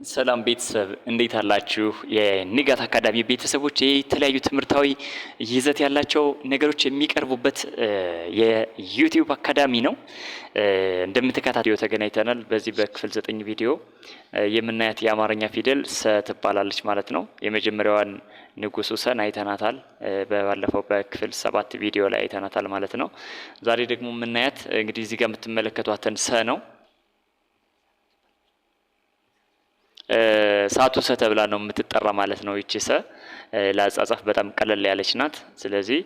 ሰላም ቤተሰብ እንዴት አላችሁ? የንጋት አካዳሚ ቤተሰቦች የተለያዩ ትምህርታዊ ይዘት ያላቸው ነገሮች የሚቀርቡበት የዩቲዩብ አካዳሚ ነው። እንደምትከታተሉ ተገናኝተናል። በዚህ በክፍል 9 ቪዲዮ የምናያት የአማርኛ ፊደል ሰ ትባላለች ማለት ነው። የመጀመሪያዋን ንጉሱ ሰን አይተናታል። ባለፈው በክፍል 7 ቪዲዮ ላይ አይተናታል ማለት ነው። ዛሬ ደግሞ የምናያት እንግዲህ እዚህ ጋር የምትመለከቷትን ሰ ነው። ሳቱ ሰ ተብላ ነው የምትጠራ ማለት ነው። ይቺ ሰ ለአጻጻፍ በጣም ቀለል ያለች ናት። ስለዚህ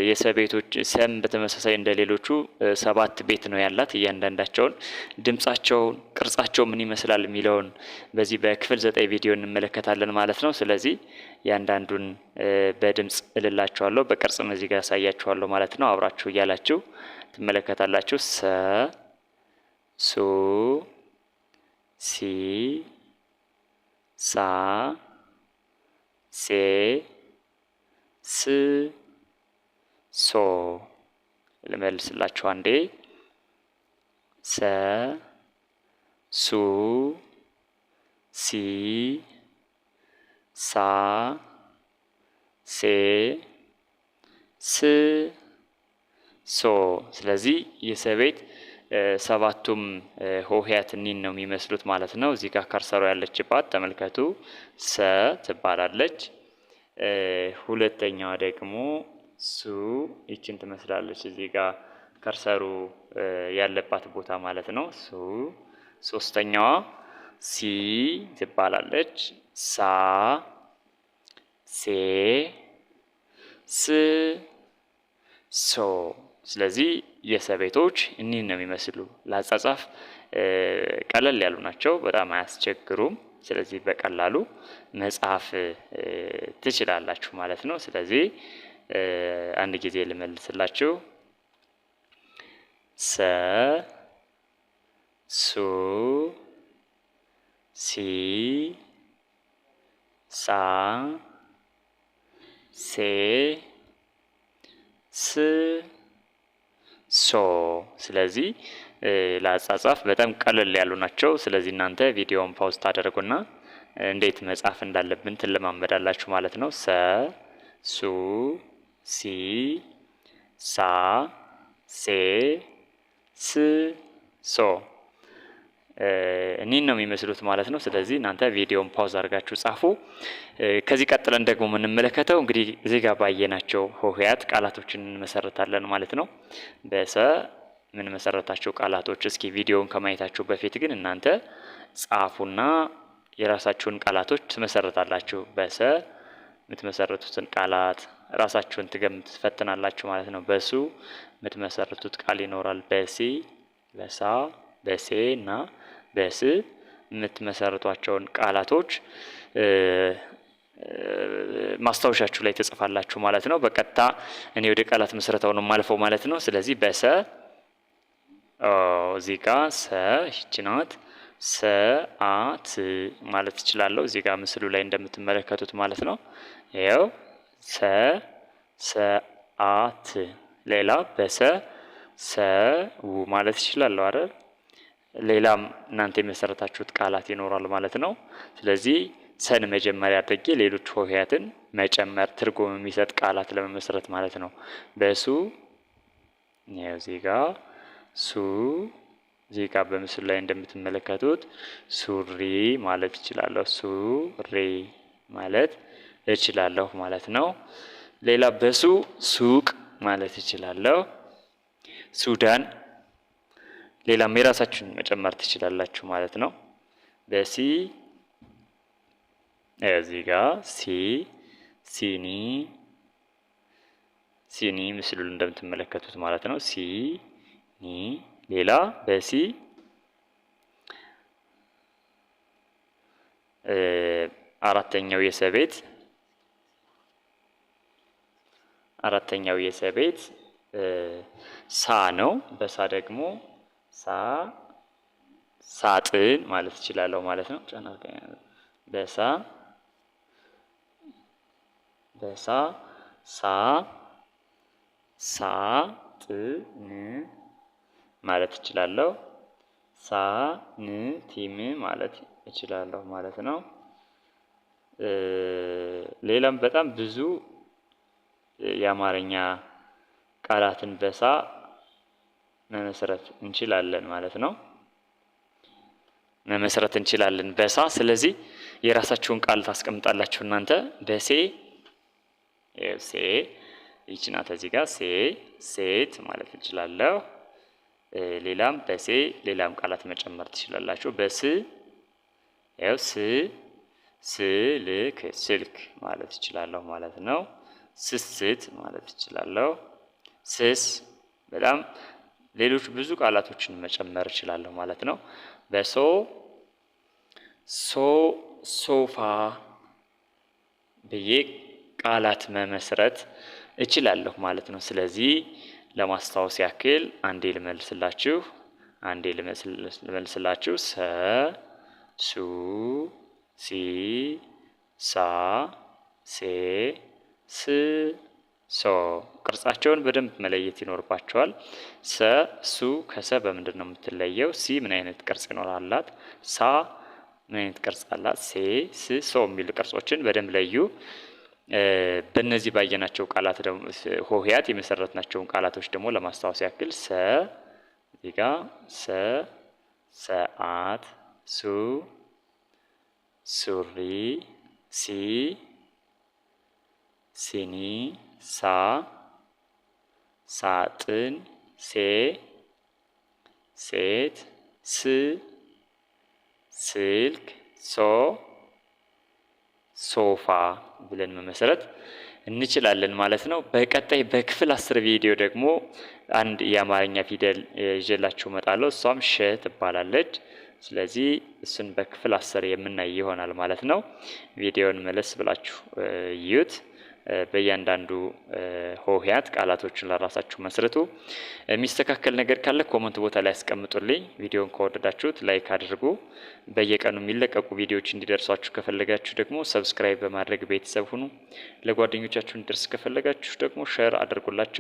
የሰ ቤቶች ሰም በተመሳሳይ እንደሌሎቹ 7 ቤት ነው ያላት። እያንዳንዳቸውን ድምጻቸውን፣ ቅርጻቸው ምን ይመስላል የሚለውን በዚህ በክፍል 9 ቪዲዮ እንመለከታለን ማለት ነው። ስለዚህ ያንዳንዱን በድምጽ እልላችኋለሁ፣ በቅርጽም እዚህ ጋር ያሳያችኋለሁ ማለት ነው። አብራችሁ እያላችሁ ትመለከታላችሁ። ሰ ሱ ሲ ሳ ሴ ስ ሶ። ልመልስላችሁ አንዴ። ሰ ሱ ሲ ሳ ሴ ስ ሶ። ስለዚህ የሰ ቤት ሰባቱም ሆሄያት እኒን ነው የሚመስሉት ማለት ነው። እዚህ ጋር ከርሰሩ ያለችባት ተመልከቱ፣ ሰ ትባላለች። ሁለተኛዋ ደግሞ ሱ ይችን ትመስላለች። እዚህ ጋር ከርሰሩ ያለባት ቦታ ማለት ነው። ሱ። ሶስተኛዋ ሲ ትባላለች። ሳ ሴ ስ ሶ። ስለዚህ የሰ ቤቶች እኒህን ነው የሚመስሉ። ለአጻጻፍ ቀለል ያሉ ናቸው፣ በጣም አያስቸግሩም። ስለዚህ በቀላሉ መጻፍ ትችላላችሁ ማለት ነው። ስለዚህ አንድ ጊዜ ልመልስላችሁ። ሰ ሱ ሲ ሳ ሴ ስ ሶ። ስለዚህ ለአጻጻፍ በጣም ቀለል ያሉ ናቸው። ስለዚህ እናንተ ቪዲዮውን ፓውዝ ታደርጉና እንዴት መጻፍ እንዳለብን ትለማመዳላችሁ ማለት ነው። ሰ ሱ ሲ ሳ ሴ ስ ሶ እኒህን ነው የሚመስሉት ማለት ነው። ስለዚህ እናንተ ቪዲዮውን ፓውዝ አድርጋችሁ ጻፉ። ከዚህ ቀጥለን ደግሞ የምንመለከተው እንግዲህ እዚህ ጋር ባየናቸው ሆሄያት ቃላቶችን እንመሰርታለን ማለት ነው። በሰ ምን መሰረታቸው ቃላቶች፣ እስኪ ቪዲዮውን ከማየታችሁ በፊት ግን እናንተ ጻፉና የራሳችሁን ቃላቶች ትመሰርታላችሁ። በሰ የምትመሰርቱትን ቃላት ራሳችሁን ትፈትናላችሁ ማለት ነው። በሱ የምትመሰርቱት ቃል ይኖራል። በሲ፣ በሳ፣ በሴ እና በስ የምትመሰርቷቸውን ቃላቶች ማስታወሻችሁ ላይ ትጽፋላችሁ ማለት ነው። በቀጥታ እኔ ወደ ቃላት መስረታው ነው ማልፈው ማለት ነው። ስለዚህ በሰ እዚህ ጋር ሰ ይህች ናት። ሰዓት ማለት እችላለሁ እዚህ ጋር ምስሉ ላይ እንደምትመለከቱት ማለት ነው። ይኸው ሰዓት። ሌላ በሰ ሰው ማለት እችላለሁ አይደል? ሌላም እናንተ የመሰረታችሁት ቃላት ይኖራል ማለት ነው። ስለዚህ ሰን መጀመሪያ አድርጌ ሌሎች ሆሄያትን መጨመር ትርጉም የሚሰጥ ቃላት ለመመስረት ማለት ነው። በሱ ነው እዚህ ጋር ሱ፣ እዚህ ጋር በምስሉ ላይ እንደምትመለከቱት ሱሪ ማለት እችላለሁ። ሱሪ ማለት እችላለሁ ማለት ነው። ሌላ በሱ ሱቅ ማለት እችላለሁ። ሱዳን። ሌላም የራሳችሁን መጨመር ትችላላችሁ ማለት ነው። በሲ እዚህ ጋር ሲ ሲኒ፣ ሲኒ ምስሉ እንደምትመለከቱት ማለት ነው። ሲኒ። ሌላ በሲ አራተኛው የሰ ቤት ሳ ነው። በሳ ደግሞ ሳጥን ማለት እችላለሁ ማለት ነው። በሳ ሳጥን ማለት እችላለሁ። ሳንቲም ማለት እችላለሁ ማለት ነው። ሌላም በጣም ብዙ የአማርኛ ቃላትን በሳ መመስረት እንችላለን ማለት ነው። መመስረት እንችላለን በሳ። ስለዚህ የራሳችሁን ቃል ታስቀምጣላችሁ እናንተ። በሴ ሴ ይቺ ናት እዚህ ጋር ሴ ሴት ማለት እንችላለሁ። ሌላም በሴ ሌላም ቃላት መጨመር ትችላላችሁ። በስ ያው ስልክ ስልክ ማለት እችላለሁ ማለት ነው። ስስት ማለት እችላለሁ። ስስ በጣም ሌሎች ብዙ ቃላቶችን መጨመር እችላለሁ ማለት ነው። በሶ ሶፋ ብዬ ቃላት መመስረት እችላለሁ ማለት ነው። ስለዚህ ለማስታወስ ያክል አንዴ ልመልስላችሁ ሰ ሱ ሲ ሳ ሴ ስ ሶ ቅርጻቸውን በደንብ መለየት ይኖርባቸዋል። ሰ ሱ ከሰ በምንድን ነው የምትለየው? ሲ ምን አይነት ቅርጽ ይኖራላት? ሳ ምን አይነት ቅርጽ አላት? ሴ ስ ሶ የሚሉ ቅርጾችን በደንብ ለዩ። በእነዚህ ባየናቸው ቃላት ደግሞ ሆሄያት የመሰረትናቸውን ቃላቶች ደግሞ ለማስታወስ ያክል ሰ እዚህ ጋ ሰ ሰዓት፣ ሱ ሱሪ፣ ሲ ሲኒ፣ ሳ ሳጥን፣ ሴ ሴት፣ ስ ስልክ፣ ሶ ሶፋ ብለን መመስረት እንችላለን ማለት ነው። በቀጣይ በክፍል 10 ቪዲዮ ደግሞ አንድ የአማርኛ ፊደል ይዤላችሁ እመጣለሁ። እሷም ሸ ትባላለች። ስለዚህ እሱን በክፍል 10 የምናይ ይሆናል ማለት ነው። ቪዲዮውን መለስ ብላችሁ እዩት። በእያንዳንዱ ሆሄያት ቃላቶችን ለራሳችሁ መስርቱ። የሚስተካከል ነገር ካለ ኮመንት ቦታ ላይ አስቀምጡልኝ። ቪዲዮውን ከወደዳችሁት ላይክ አድርጉ። በየቀኑ የሚለቀቁ ቪዲዮዎች እንዲደርሷችሁ ከፈለጋችሁ ደግሞ ሰብስክራይብ በማድረግ ቤተሰብ ሁኑ። ለጓደኞቻችሁ እንዲደርስ ከፈለጋችሁ ደግሞ ሼር አድርጉላቸው።